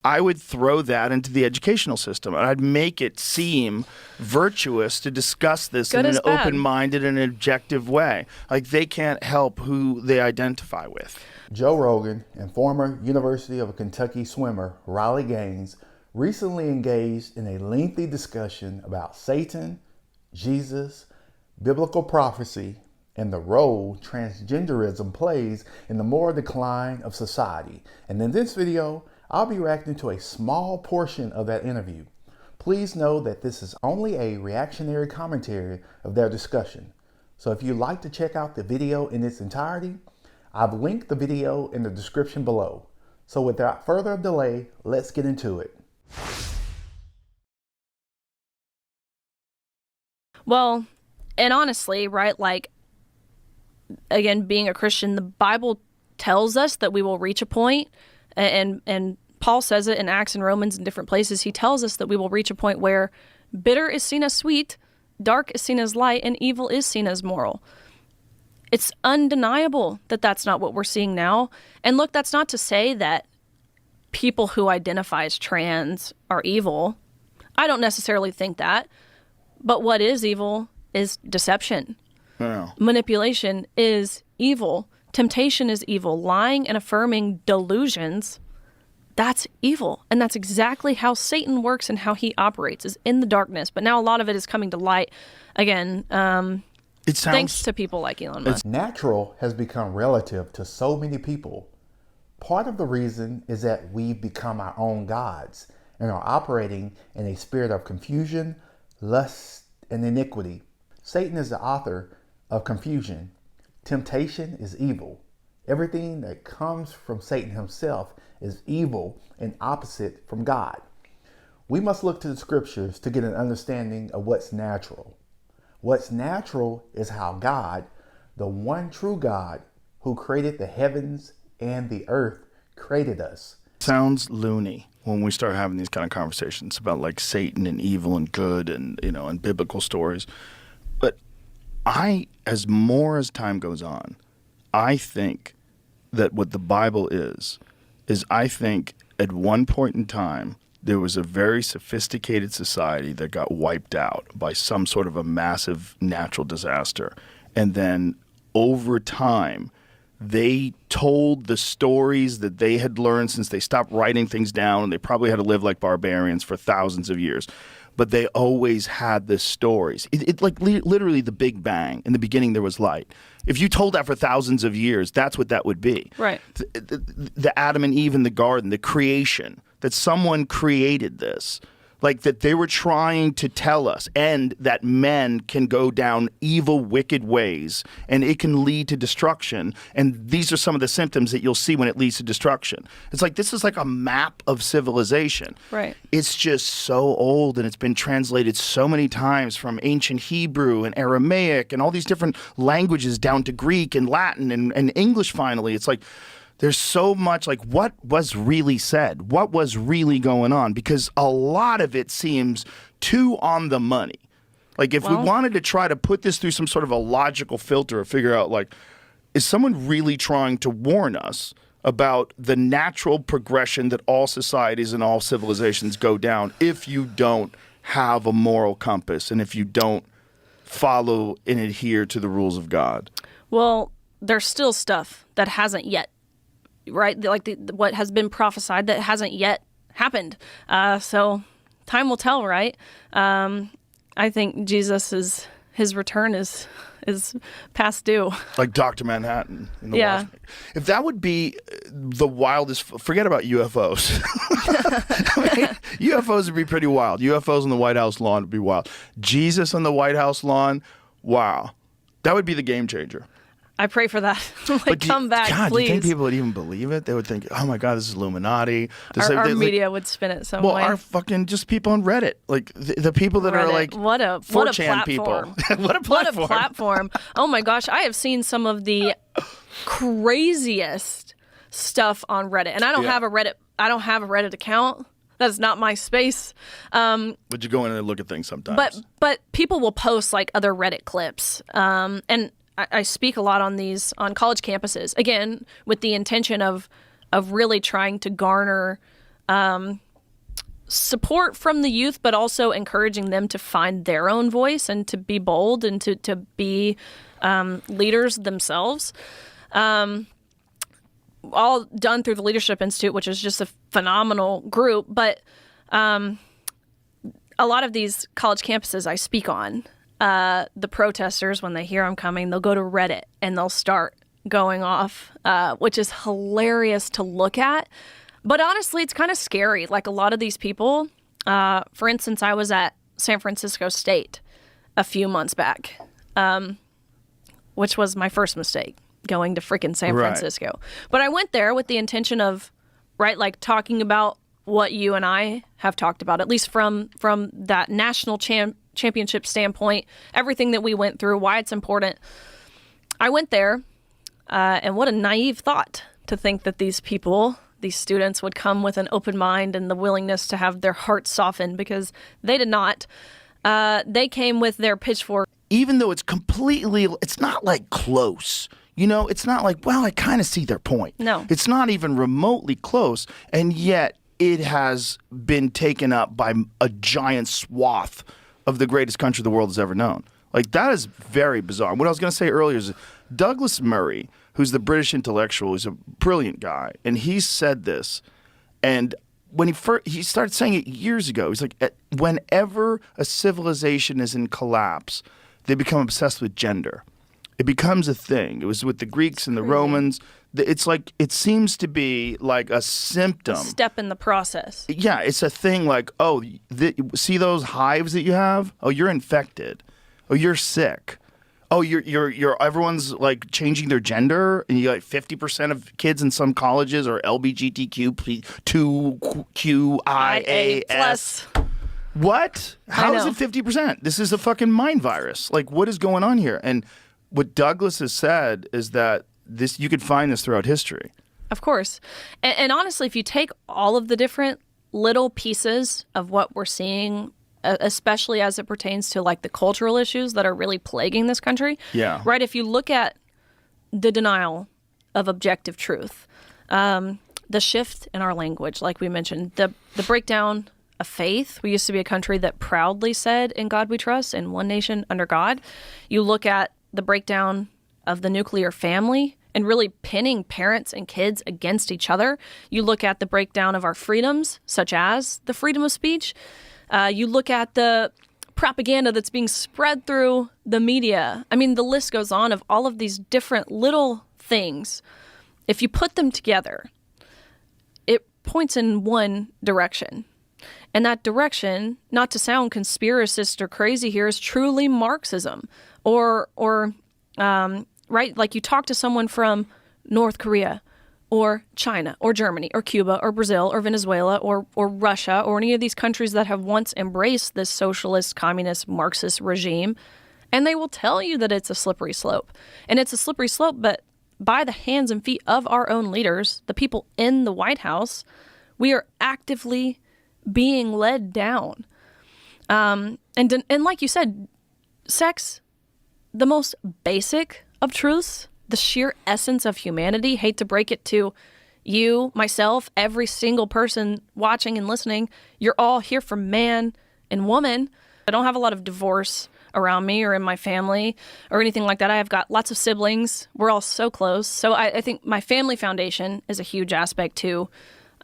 I would throw that into the educational system, and I'd make it seem virtuous to discuss this in an open-minded and objective way. Like, they can't help who they identify with. Joe Rogan and former University of Kentucky swimmer Riley Gaines recently engaged in a lengthy discussion about Satan, Jesus, biblical prophecy, and the role transgenderism plays in the moral decline of society. And in this video, I'll be reacting to a small portion of that interview. Please know that this is only a reactionary commentary of their discussion. So if you'd like to check out the video in its entirety, I've linked the video in the description below. So without further delay, let's get into it. Well, and honestly, right, like, again, being a Christian, the Bible tells us that we will reach a point, and Paul says it in Acts and Romans and different places. He tells us that we will reach a point where bitter is seen as sweet, dark is seen as light, and evil is seen as moral. It's undeniable that that's not what we're seeing now. And look, that's not to say that people who identify as trans are evil. I don't necessarily think that. But what is evil is deception. Yeah. Manipulation is evil. Temptation is evil. Lying and affirming delusions, that's evil. And that's exactly how Satan works and how he operates, is in the darkness. But now a lot of it is coming to light. Again, thanks to people like Elon Musk. Natural has become relative to so many people. Part of the reason is that we've become our own gods and are operating in a spirit of confusion, lust, and iniquity. Satan is the author of confusion. Temptation is evil. Everything that comes from Satan himself is evil and opposite from God. We must look to the scriptures to get an understanding of what's natural. What's natural is how God, the one true God who created the heavens and the earth, created us. Sounds loony when we start having these kind of conversations about like Satan and evil and good and, you know, and biblical stories. But as time goes on, I think that what the Bible is I think at one point in time, there was a very sophisticated society that got wiped out by some sort of a massive natural disaster. And then over time, they told the stories that they had learned since they stopped writing things down, and they probably had to live like barbarians for thousands of years. But they always had the stories. Literally the Big Bang. In the beginning, there was light. If you told that for thousands of years, that's what that would be. Right. The Adam and Eve in the garden, the creation, that someone created this. Like that they were trying to tell us, and that men can go down evil, wicked ways, and it can lead to destruction. And these are some of the symptoms that you'll see when it leads to destruction. It's like, this is like a map of civilization. Right. It's just so old, and it's been translated so many times from ancient Hebrew and Aramaic and all these different languages down to Greek and Latin and English finally. It's like, there's so much, like, what was really said? What was really going on? Because a lot of it seems too on the money. Like, if we wanted to try to put this through some sort of a logical filter or figure out, like, is someone really trying to warn us about the natural progression that all societies and all civilizations go down if you don't have a moral compass and if you don't follow and adhere to the rules of God? Well, there's still stuff that hasn't yet, right? Like what has been prophesied that hasn't yet happened. So time will tell, right? I think his return is past due. Like Dr. Manhattan in the Watchmen. If that would be the wildest, forget about UFOs. I mean, UFOs would be pretty wild. UFOs on the White House lawn would be wild. Jesus on the White House lawn, wow. That would be the game changer. I pray for that. Come back, God, please. Do you think people would even believe it? They would think, oh my God, this is Illuminati. Our media would spin it some way. Well, our fucking just people on Reddit. Like the people that are like what a 4chan platform. people. What a platform. Oh my gosh, I have seen some of the craziest stuff on Reddit. And I don't have a Reddit account. That's not my space. But you go in and look at things sometimes. But people will post like other Reddit clips. And I speak a lot on these on college campuses, again, with the intention of really trying to garner support from the youth, but also encouraging them to find their own voice and to be bold and to be leaders themselves. All done through the Leadership Institute, which is just a phenomenal group. But a lot of these college campuses I speak on, the protesters, when they hear I'm coming, they'll go to Reddit and they'll start going off, which is hilarious to look at. But honestly, it's kind of scary. Like a lot of these people, for instance, I was at San Francisco State a few months back, which was my first mistake, going to freaking San Francisco. But I went there with the intention of, like talking about what you and I have talked about, at least from that national championship standpoint, everything that we went through, why it's important. I went there, and what a naive thought to think that these students would come with an open mind and the willingness to have their hearts softened, because they did not. They came with their pitchfork. Even though it's not like close. It's not like, well, I kind of see their point. No. It's not even remotely close. And yet it has been taken up by a giant swath of the greatest country the world has ever known. Like, that is very bizarre. What I was going to say earlier is Douglas Murray, who's the British intellectual, is a brilliant guy. And he said this. And when he started saying it years ago, he's like, whenever a civilization is in collapse, they become obsessed with gender. It becomes a thing. It was with the Greeks and the Romans. It's like, it seems to be like a symptom. A step in the process. Yeah, it's a thing like, oh, see those hives that you have? Oh, you're infected. Oh, you're sick. Oh, you're everyone's like changing their gender, and you like 50% of kids in some colleges are LGBTQ2QIAS. What? How is it 50%? This is a fucking mind virus. Like, what is going on here? And what Douglas has said is that you could find this throughout history. Of course. And honestly, if you take all of the different little pieces of what we're seeing, especially as it pertains to like the cultural issues that are really plaguing this country. Yeah. Right. If you look at the denial of objective truth, the shift in our language, like we mentioned, the breakdown of faith. We used to be a country that proudly said, "In God we trust," and one nation under God. You look at the breakdown of the nuclear family and really pinning parents and kids against each other. You look at the breakdown of our freedoms, such as the freedom of speech. You look at the propaganda that's being spread through the media. I mean, the list goes on of all of these different little things. If you put them together, it points in one direction. And that direction, not to sound conspiracist or crazy here, is truly Marxism. Or right, like you talk to someone from North Korea or China or Germany or Cuba or Brazil or Venezuela or Russia or any of these countries that have once embraced this socialist, communist, Marxist regime, and they will tell you that it's a slippery slope. And it's a slippery slope, but by the hands and feet of our own leaders, the people in the White House, we are actively being led down. And like you said, sex, the most basic of truths, the sheer essence of humanity. Hate to break it to you, myself, every single person watching and listening. You're all here for man and woman. I don't have a lot of divorce around me or in my family or anything like that. I have got lots of siblings. We're all so close. So I think my family foundation is a huge aspect too.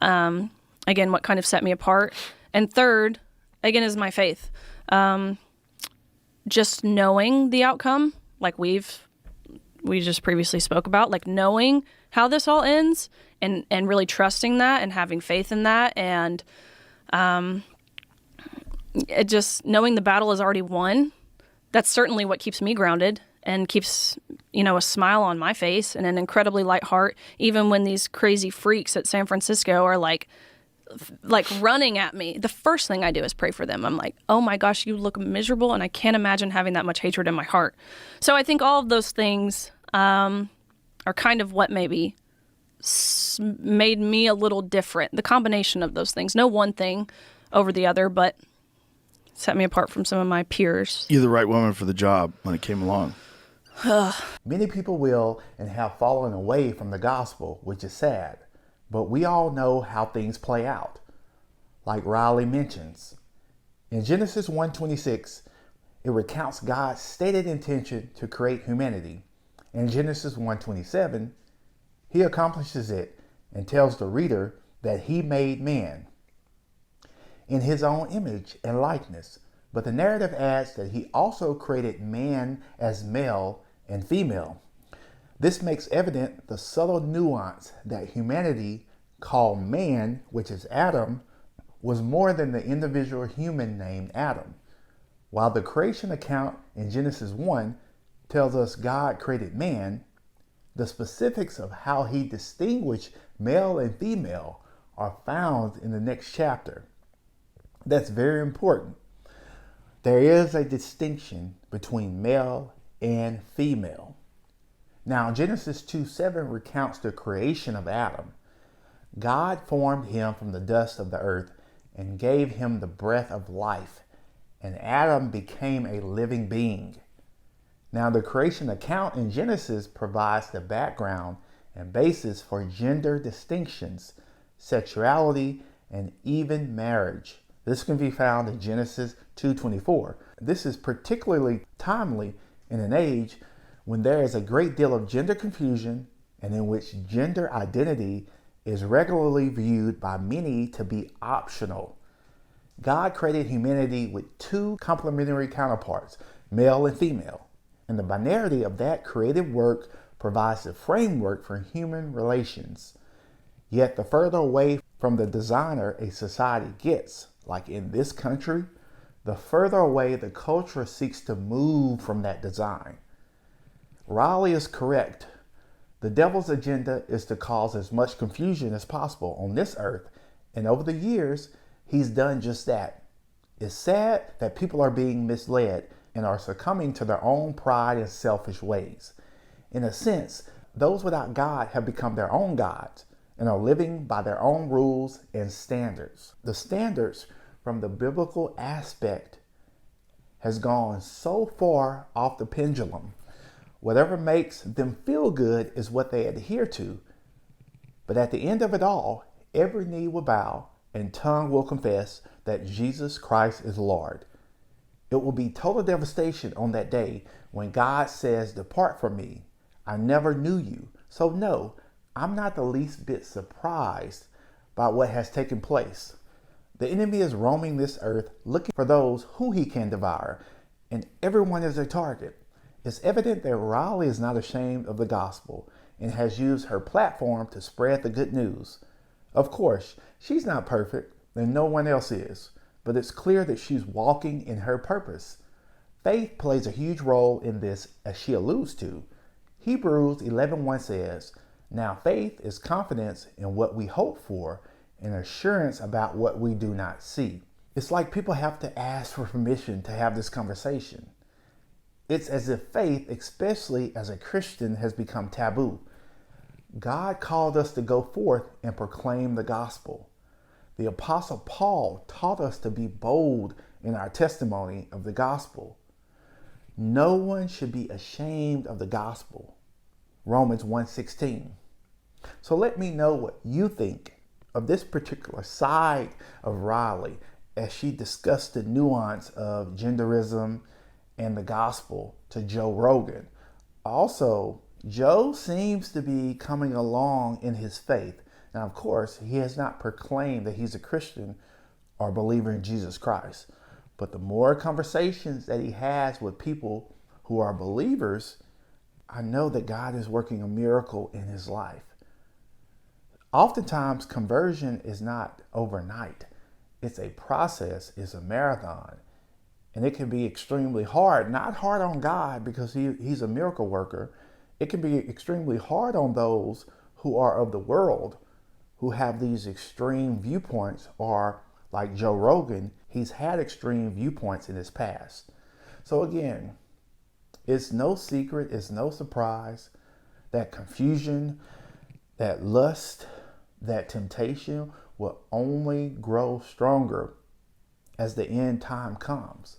Again, what kind of set me apart. And third, again, is my faith. Just knowing the outcome, like we just previously spoke about, like knowing how this all ends and really trusting that and having faith in that. And just knowing the battle is already won. That's certainly what keeps me grounded and keeps, a smile on my face and an incredibly light heart, even when these crazy freaks at San Francisco are like running at me. The first thing I do is pray for them. I'm like, oh my gosh, you look miserable, and I can't imagine having that much hatred in my heart. So I think all of those things are kind of what maybe made me a little different. The combination of those things, no one thing over the other, but set me apart from some of my peers. You're the right woman for the job when it came along. Many people will and have fallen away from the gospel, which is sad. But we all know how things play out. like Riley mentions. In Genesis 1:26, it recounts God's stated intention to create humanity. In Genesis 1:27, he accomplishes it and tells the reader that he made man in his own image and likeness. But the narrative adds that he also created man as male and female. This makes evident the subtle nuance that humanity, called man, which is Adam, was more than the individual human named Adam. While the creation account in Genesis 1 tells us God created man, the specifics of how he distinguished male and female are found in the next chapter. That's very important. There is a distinction between male and female. Now, Genesis 2:7 recounts the creation of Adam. God formed him from the dust of the earth and gave him the breath of life, and Adam became a living being. Now, the creation account in Genesis provides the background and basis for gender distinctions, sexuality, and even marriage. This can be found in Genesis 2:24. This is particularly timely in an age when there is a great deal of gender confusion and in which gender identity is regularly viewed by many to be optional. God created humanity with two complementary counterparts, male and female, and the binarity of that creative work provides the framework for human relations. Yet the further away from the designer a society gets, like in this country, the further away the culture seeks to move from that design. Riley is correct. The devil's agenda is to cause as much confusion as possible on this earth, and over the years, he's done just that. It's sad that people are being misled and are succumbing to their own pride and selfish ways. In a sense, those without God have become their own gods and are living by their own rules and standards. The standards from the biblical aspect has gone so far off the pendulum. Whatever makes them feel good is what they adhere to. But at the end of it all, every knee will bow and tongue will confess that Jesus Christ is Lord. It will be total devastation on that day when God says, "Depart from me, I never knew you." So no, I'm not the least bit surprised by what has taken place. The enemy is roaming this earth looking for those who he can devour, and everyone is a target. It's evident that Riley is not ashamed of the gospel and has used her platform to spread the good news. Of course, she's not perfect, and no one else is, but it's clear that she's walking in her purpose. Faith plays a huge role in this, as she alludes to. Hebrews 11:1 says, "Now faith is confidence in what we hope for and assurance about what we do not see." It's like people have to ask for permission to have this conversation. It's as if faith, especially as a Christian, has become taboo. God called us to go forth and proclaim the gospel. The Apostle Paul taught us to be bold in our testimony of the gospel. No one should be ashamed of the gospel. Romans 1:16. So let me know what you think of this particular side of Riley as she discussed the nuance of genderism and the gospel to Joe Rogan. Also, Joe seems to be coming along in his faith. Now, of course, he has not proclaimed that he's a Christian or believer in Jesus Christ. But the more conversations that he has with people who are believers, I know that God is working a miracle in his life. Oftentimes, conversion is not overnight. It's a process, it's a marathon. And it can be extremely hard, not hard on God because he's a miracle worker. It can be extremely hard on those who are of the world, who have these extreme viewpoints, or like Joe Rogan, he's had extreme viewpoints in his past. So again, it's no secret, it's no surprise that confusion, that lust, that temptation will only grow stronger as the end time comes.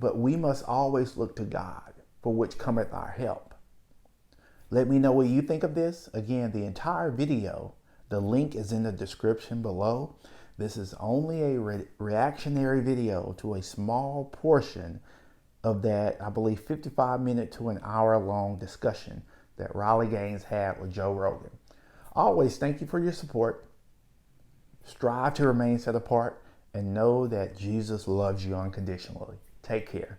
But we must always look to God, for which cometh our help. Let me know what you think of this. Again, the entire video, the link is in the description below. This is only a reactionary video to a small portion of that, I believe, 55-minute to an hour-long discussion that Riley Gaines had with Joe Rogan. Always thank you for your support. Strive to remain set apart and know that Jesus loves you unconditionally. Take care.